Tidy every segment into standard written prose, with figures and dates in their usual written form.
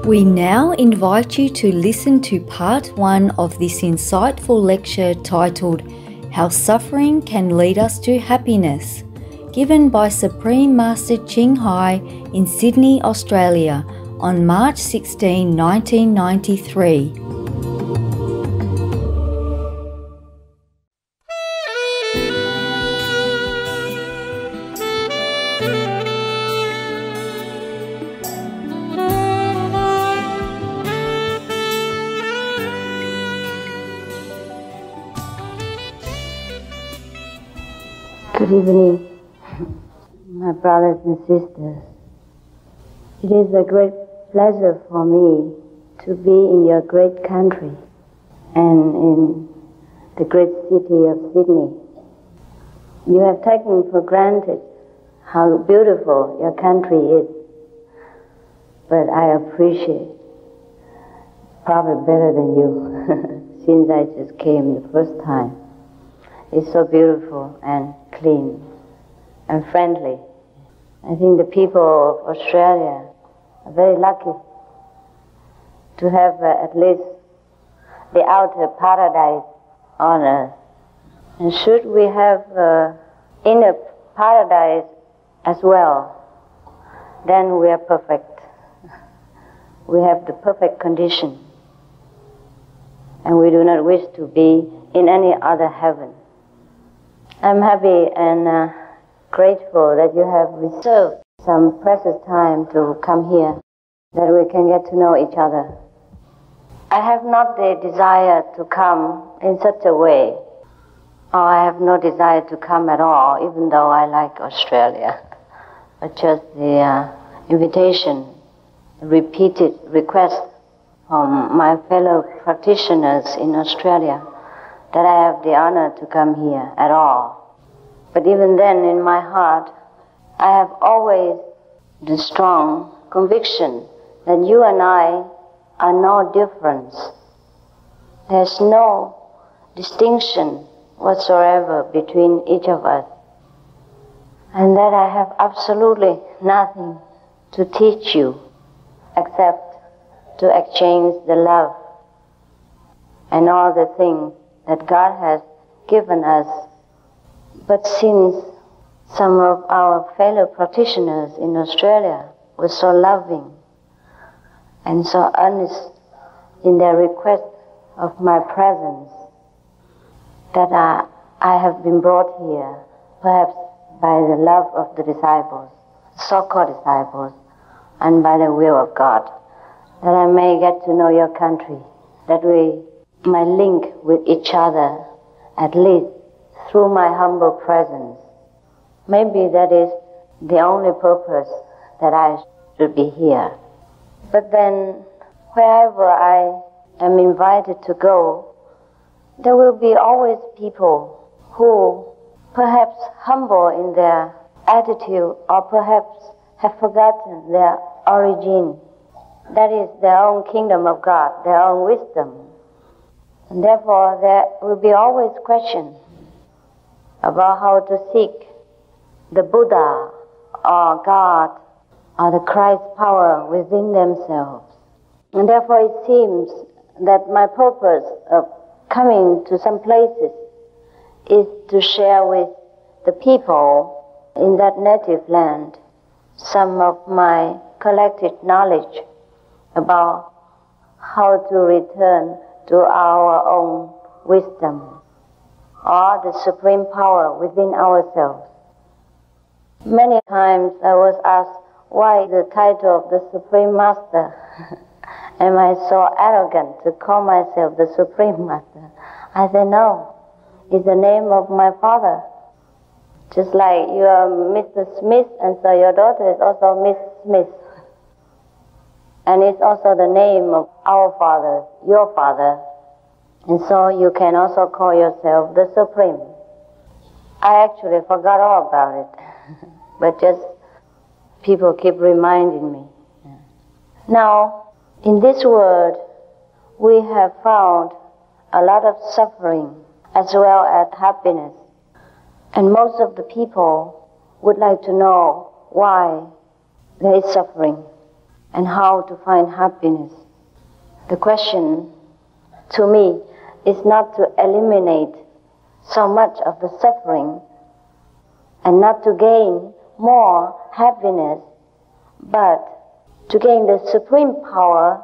We now invite you to listen to part 1 of this insightful lecture titled How Suffering Can Lead Us to Happiness, given by Supreme Master Ching Hai in Sydney, Australia on March 16, 1993. Good evening, my brothers and sisters. It is a great pleasure for me to be in your great country and in the great city of Sydney. You have taken for granted how beautiful your country is, but I appreciate probably better than you since I just came the first time. It's so beautiful and clean and friendly. I think the people of Australia are very lucky to have at least the outer paradise on earth. And should we have inner paradise as well, then we are perfect. We have the perfect condition. And we do not wish to be in any other heaven. I'm happy and grateful that you have reserved some precious time to come here, that we can get to know each other. I have not the desire to come in such a way, or I have no desire to come at all, even though I like Australia. But just the invitation, repeated request from my fellow practitioners in Australia that I have the honor to come here at all. But even then, in my heart, I have always the strong conviction that you and I are no difference. There's no distinction whatsoever between each of us. And that I have absolutely nothing to teach you except to exchange the love and all the things that God has given us. But since some of our fellow practitioners in Australia were so loving and so earnest in their request of my presence, that I have been brought here, perhaps by the love of the disciples, so-called disciples, and by the will of God, that I may get to know your country, that we might link with each other, at least through my humble presence. Maybe that is the only purpose that I should be here. But then, wherever I am invited to go, there will be always people who, perhaps humble in their attitude, or perhaps have forgotten their origin. That is their own kingdom of God, their own wisdom. And therefore, there will be always questions about how to seek the Buddha or God or the Christ power within themselves. And therefore it seems that my purpose of coming to some places is to share with the people in that native land some of my collected knowledge about how to return to our own wisdom or the supreme power within ourselves. Many times I was asked, why the title of the Supreme Master? Am I so arrogant to call myself the Supreme Master? I said, no, it's the name of my father. Just like you are Mr. Smith, and so your daughter is also Miss Smith. And it's also the name of our father, your father. And so you can also call yourself the Supreme. I actually forgot all about it, but just people keep reminding me. Now, in this world, we have found a lot of suffering as well as happiness. And most of the people would like to know why there is suffering. and how to find happiness. The question to me is not to eliminate so much of the suffering and not to gain more happiness, but to gain the supreme power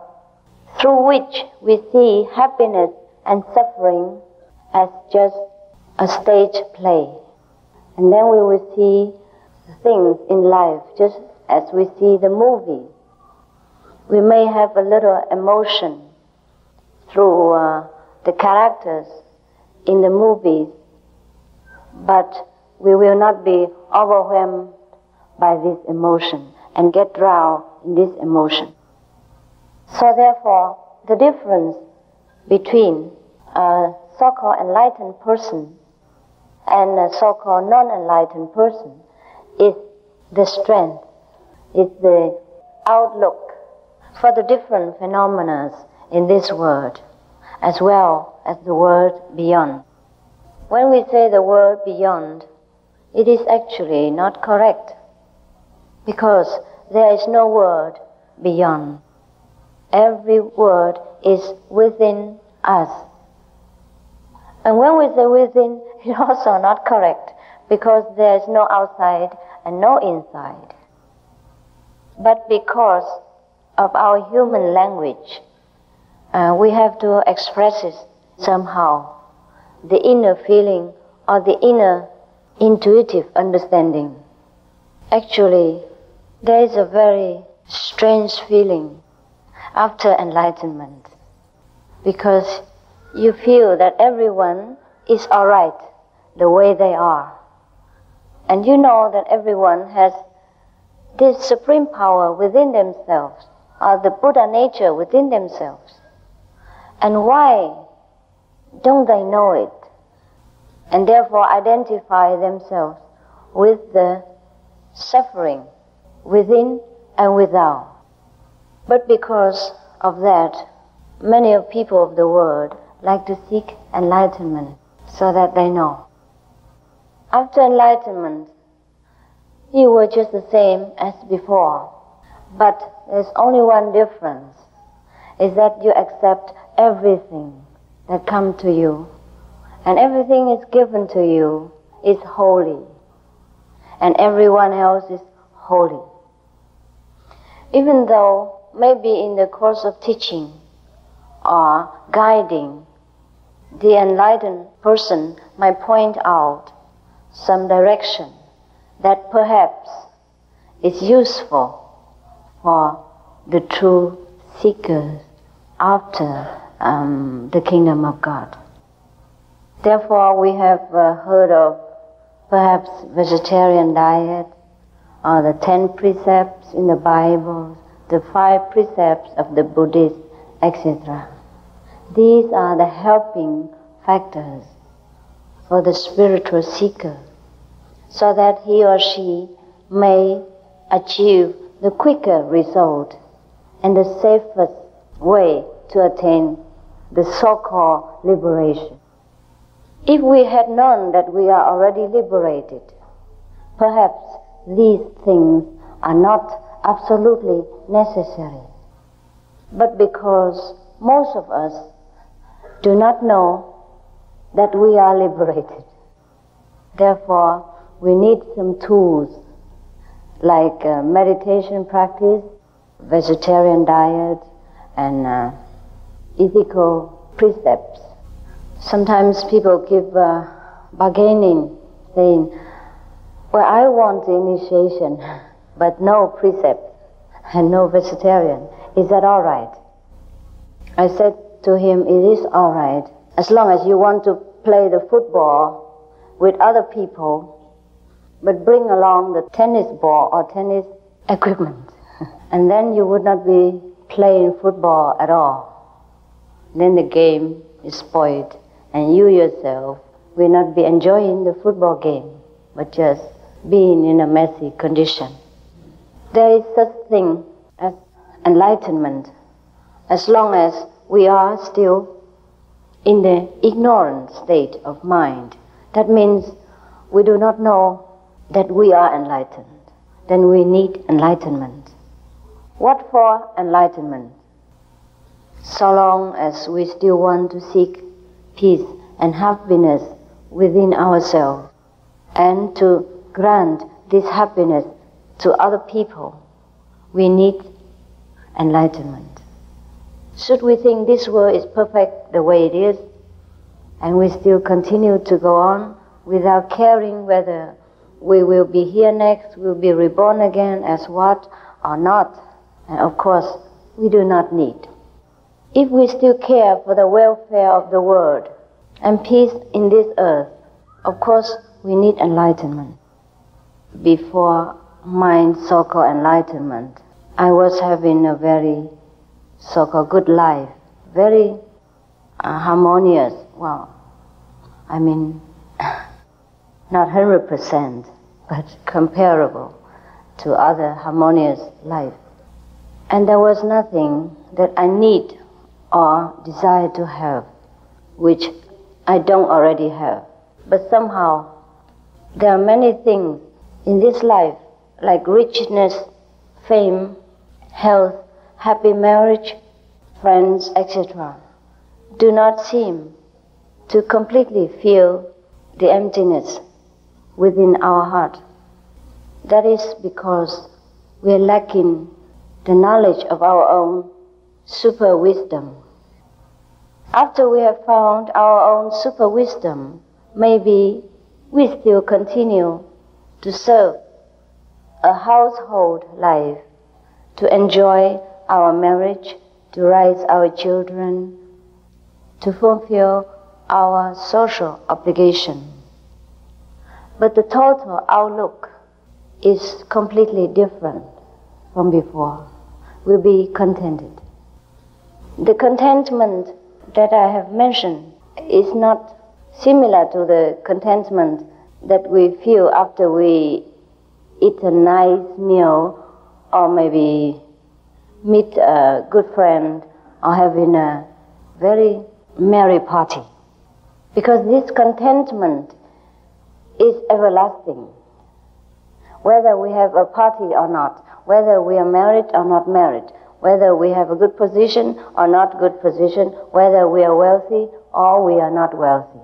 through which we see happiness and suffering as just a stage play. And then we will see things in life just as we see the movie. We may have a little emotion through the characters in the movies, but we will not be overwhelmed by this emotion and get drowned in this emotion. So therefore, the difference between a so-called enlightened person and a so-called non-enlightened person is the strength, is the outlook for the different phenomena in this world, as well as the world beyond. When we say the world beyond, it is actually not correct, because there is no world beyond. Every word is within us. And when we say within, it's also not correct, because there is no outside and no inside. But because of our human language, we have to express it somehow, the inner feeling or the inner intuitive understanding. Actually, there is a very strange feeling after enlightenment, because you feel that everyone is all right the way they are. And you know that everyone has this supreme power within themselves, or the Buddha nature within themselves. And why don't they know it? And therefore identify themselves with the suffering within and without. But because of that, many of people of the world like to seek enlightenment so that they know. After enlightenment, you were just the same as before. But there's only one difference, is that you accept everything that comes to you. And everything is given to you is holy. And everyone else is holy. Even though maybe in the course of teaching or guiding, the enlightened person might point out some direction that perhaps is useful for the true seekers after the kingdom of God. Therefore, we have heard of perhaps vegetarian diet, or the 10 precepts in the Bible, the 5 precepts of the Buddhists, etc. These are the helping factors for the spiritual seeker, so that he or she may achieve the quicker result and the safest way to attain the so-called liberation. If we had known that we are already liberated, perhaps these things are not absolutely necessary. But because most of us do not know that we are liberated, therefore we need some tools like meditation practice, vegetarian diet, and ethical precepts. Sometimes people give bargaining, saying, well, I want the initiation, but no precept and no vegetarian. Is that all right? I said to him, it is all right, as long as you want to play the football with other people, but bring along the tennis ball or tennis equipment. And then you would not be playing football at all. Then the game is spoiled, and you yourself will not be enjoying the football game, but just being in a messy condition. There is such thing as enlightenment, as long as we are still in the ignorant state of mind. That means we do not know that we are enlightened. Then we need enlightenment. What for enlightenment? So long as we still want to seek peace and happiness within ourselves and to grant this happiness to other people, we need enlightenment. Should we think this world is perfect the way it is, and we still continue to go on without caring whether we will be here next, will be reborn again as what or not, and of course we do not need. If we still care for the welfare of the world and peace in this earth, of course we need enlightenment. Before my so-called enlightenment, I was having a very so-called good life, very harmonious. Well, I mean, not 100%, but comparable to other harmonious life. And there was nothing that I need or desire to have, which I don't already have. But somehow, there are many things in this life, like richness, fame, health, happy marriage, friends, etc., do not seem to completely fill the emptiness within our heart. That is because we are lacking the knowledge of our own super wisdom. After we have found our own super wisdom, maybe we still continue to serve a household life, to enjoy our marriage, to raise our children, to fulfill our social obligation. But the total outlook is completely different from before. We'll be contented. The contentment that I have mentioned is not similar to the contentment that we feel after we eat a nice meal or maybe meet a good friend or having a very merry party. Because this contentment is everlasting. Whether we have a party or not, whether we are married or not married, whether we have a good position or not good position, whether we are wealthy or we are not wealthy,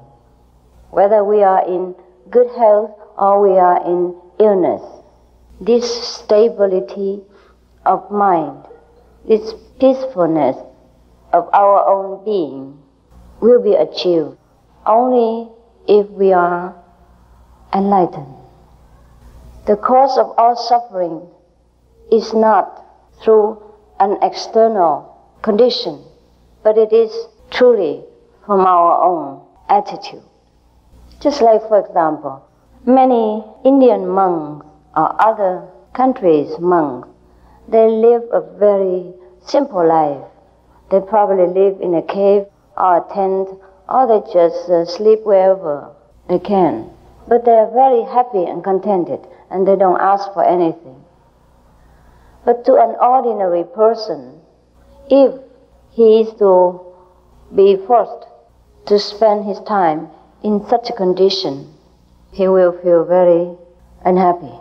whether we are in good health or we are in illness. This stability of mind, this peacefulness of our own being will be achieved only if we are enlightened. The cause of all suffering is not through an external condition, but it is truly from our own attitude. Just like, for example, many Indian monks or other countries' monks, they live a very simple life. They probably live in a cave or a tent, or they just sleep wherever they can. But they are very happy and contented, and they don't ask for anything. But to an ordinary person, if he is to be forced to spend his time in such a condition, he will feel very unhappy.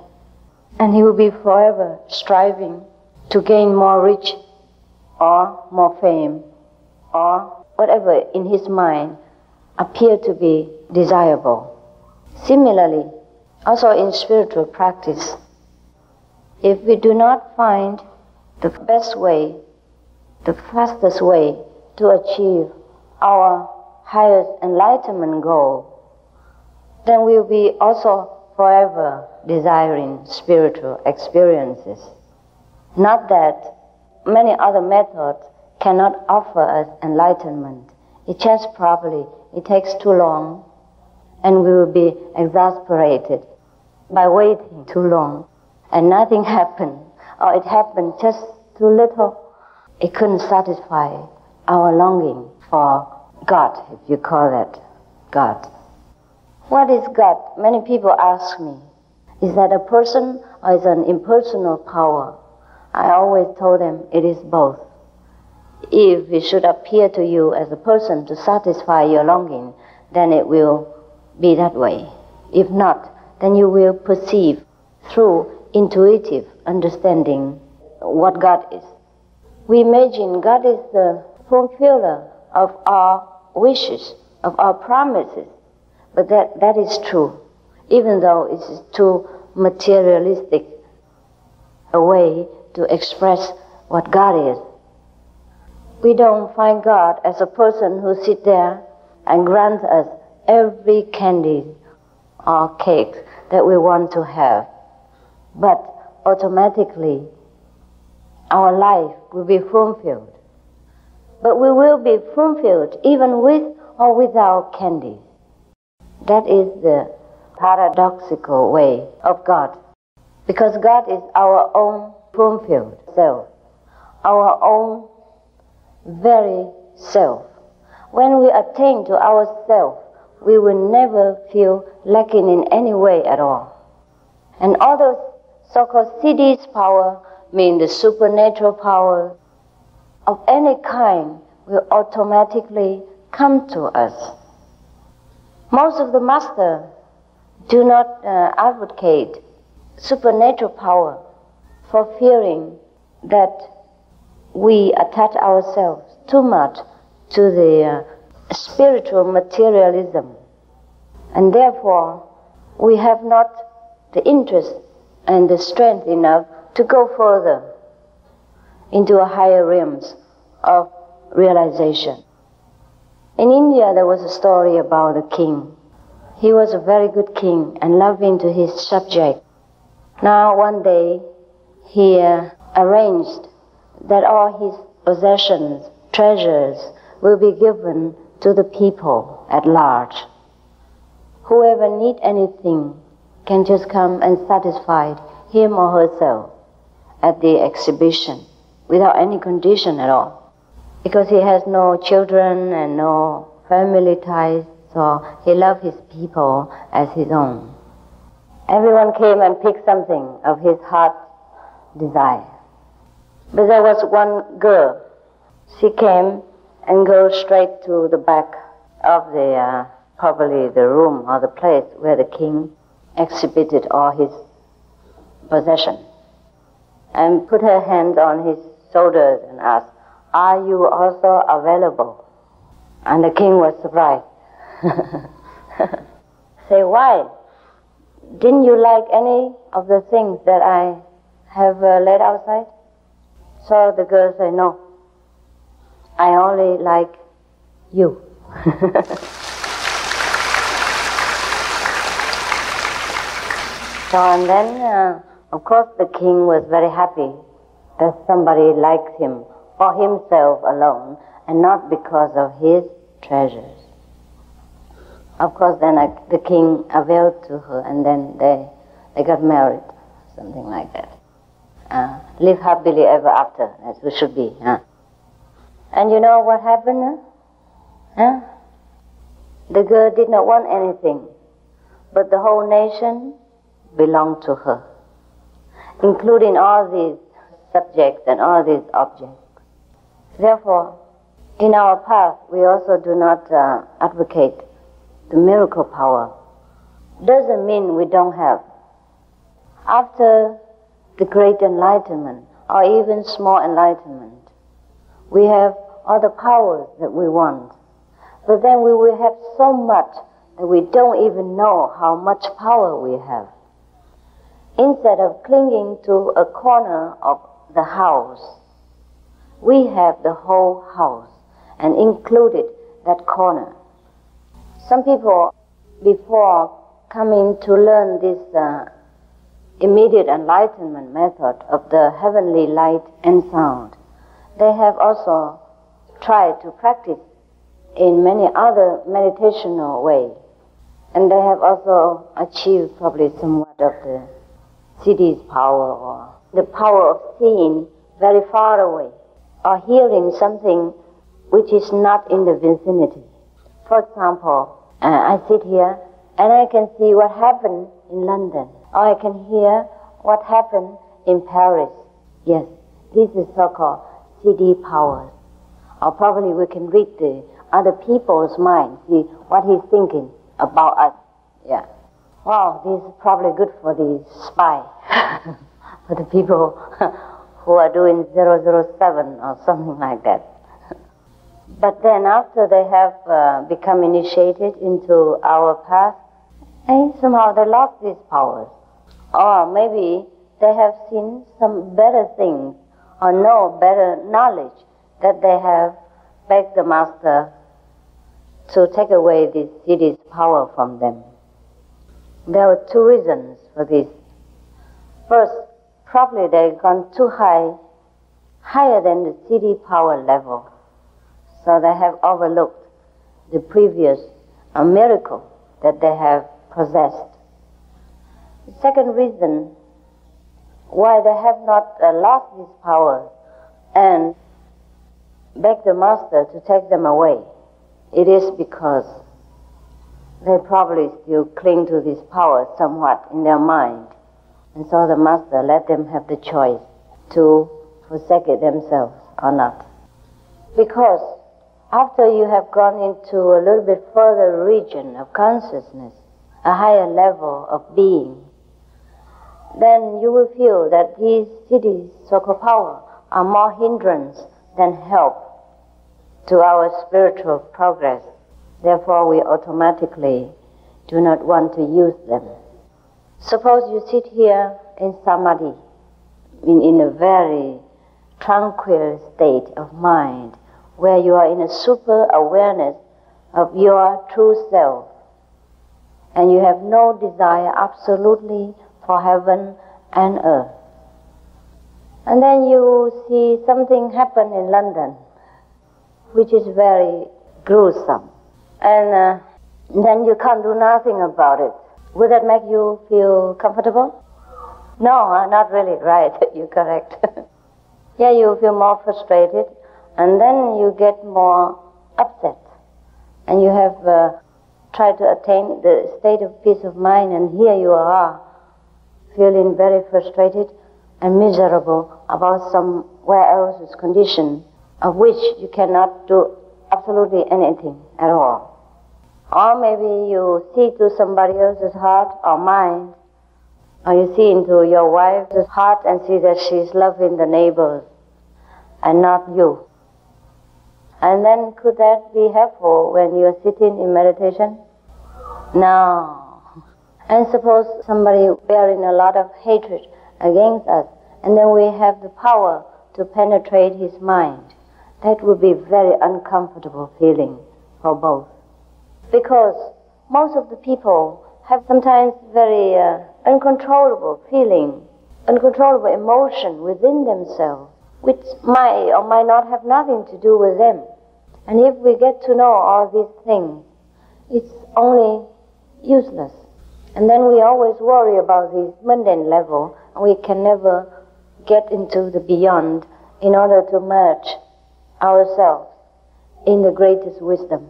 And he will be forever striving to gain more rich or more fame or whatever in his mind appear to be desirable. Similarly, also in spiritual practice, if we do not find the best way, the fastest way to achieve our highest enlightenment goal, then we'll be also forever desiring spiritual experiences. Not that many other methods cannot offer us enlightenment. It just probably, it takes too long, and we will be exasperated by waiting too long, and nothing happened, or it happened just too little. It couldn't satisfy our longing for God, if you call that God. What is God? Many people ask me, is that a person or is it an impersonal power? I always told them it is both. If it should appear to you as a person to satisfy your longing, then it will be that way. If not, then you will perceive through intuitive understanding what God is. We imagine God is the fulfiller of our wishes, of our promises. But that is true, even though it is too materialistic a way to express what God is. We don't find God as a person who sits there and grants us every candy or cake that we want to have. But automatically, our life will be fulfilled. But we will be fulfilled even with or without candy. That is the paradoxical way of God. Because God is our own fulfilled self, our own very self. When we attain to ourself, we will never feel lacking in any way at all. And all those so-called CD's power, mean the supernatural power of any kind, will automatically come to us. Most of the masters do not advocate supernatural power for fearing that we attach ourselves too much to the spiritual materialism, and therefore we have not the interest and the strength enough to go further into a higher realms of realization. In India there was a story about a king. He was a very good king and loving to his subject. Now one day he arranged that all his possessions, treasures, will be given to the people at large. Whoever needs anything can just come and satisfy him or herself at the exhibition without any condition at all. Because he has no children and no family ties, so he loved his people as his own. Everyone came and picked something of his heart's desire. But there was one girl. She came and goes straight to the back of the, probably the room or the place where the king exhibited all his possessions, and put her hand on his shoulders and asked, "Are you also available?" And the king was surprised. Say, "Why? Didn't you like any of the things that I have laid outside?" So the girl said, "No, I only like you." So, and then, of course, the king was very happy that somebody liked him for himself alone and not because of his treasures. Of course, then the king availed to her, and then they got married, something like that. Live happily ever after, as we should be. And you know what happened? The girl did not want anything, but the whole nation belonged to her, including all these subjects and all these objects. Therefore, in our path, we also do not advocate the miracle power. Doesn't mean we don't have. After the great enlightenment, or even small enlightenment, we have all the powers that we want. But then we will have so much that we don't even know how much power we have. Instead of clinging to a corner of the house, we have the whole house and included that corner. Some people, before coming to learn this immediate enlightenment method of the heavenly light and sound, they have also tried to practice in many other meditational ways. And they have also achieved probably somewhat of the CD's power, or the power of seeing very far away, or hearing something which is not in the vicinity. For example, I sit here and I can see what happened in London, or I can hear what happened in Paris. Yes, this is so-called CD powers. Or probably we can read the other people's mind, see what he's thinking about us. Yeah. Wow, this is probably good for the spy, for the people who are doing 007 or something like that. But then after they have become initiated into our path, and somehow they lost these powers. Or maybe they have seen some better things or know better knowledge that they have begged the Master to take away this city's power from them. There were two reasons for this. First, probably they've gone too high, higher than the city power level. So they have overlooked the previous miracle that they have possessed. The second reason why they have not lost this power and begged the Master to take them away, it is because they probably still cling to this power somewhat in their mind. And so the Master let them have the choice to forsake it themselves or not. Because after you have gone into a little bit further region of consciousness, a higher level of being, then you will feel that these cities, so-called power, are more hindrance than help to our spiritual progress. Therefore, we automatically do not want to use them. Suppose you sit here in samadhi, in a very tranquil state of mind, where you are in a super awareness of your true self, and you have no desire absolutely for heaven and earth. And then you see something happen in London, which is very gruesome, and then you can't do nothing about it. Would that make you feel comfortable? No, not really, right, you're correct. Yeah, you feel more frustrated, and then you get more upset, and you have tried to attain the state of peace of mind, and here you are, feeling very frustrated and miserable about somewhere else's condition, of which you cannot do absolutely anything at all. Or maybe you see to somebody else's heart or mind, or you see into your wife's heart and see that she's loving the neighbors and not you. And then could that be helpful when you're sitting in meditation? No. And suppose somebody bearing a lot of hatred against us, and then we have the power to penetrate his mind. That would be very uncomfortable feeling for both. Because most of the people have sometimes very uncontrollable feeling, uncontrollable emotion within themselves, which might or might not have nothing to do with them. And if we get to know all these things, it's only useless. And then we always worry about this mundane level, and we can never get into the beyond in order to merge ourselves in the greatest wisdom.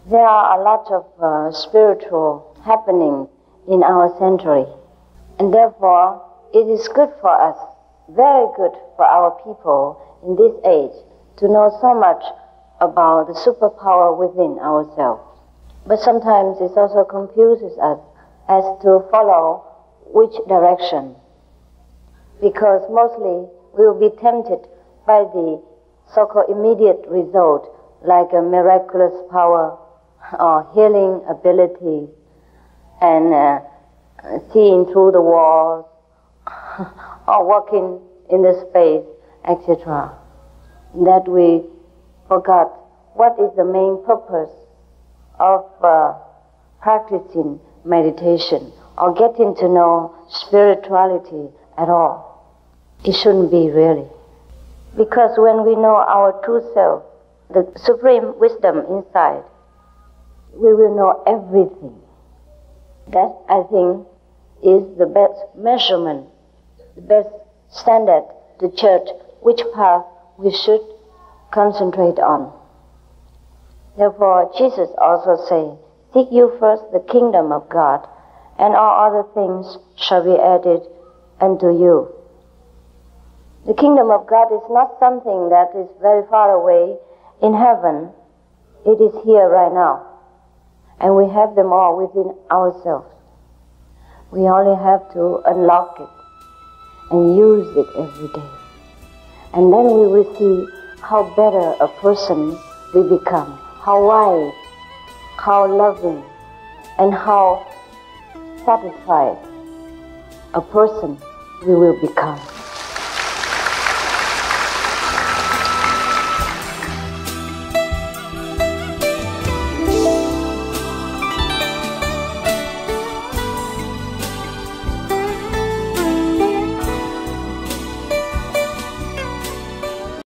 There are a lot of spiritual happenings in our century, and therefore it is good for us, very good for our people in this age, to know so much about the superpower within ourselves. But sometimes it also confuses us as to follow which direction, because mostly we will be tempted by the so-called immediate result, like a miraculous power or healing ability, and seeing through the walls or walking in the space, etc. That we forgot what is the main purpose of practicing meditation or getting to know spirituality at all. It shouldn't be really. Because when we know our true self, the supreme wisdom inside, we will know everything. That, I think, is the best measurement, the best standard to judge which path we should concentrate on. Therefore, Jesus also says, "Seek you first the kingdom of God, and all other things shall be added unto you." The kingdom of God is not something that is very far away in heaven. It is here right now. And we have them all within ourselves. We only have to unlock it and use it every day. And then we will see how better a person we become, how wise, how loving, and how satisfied a person we will become.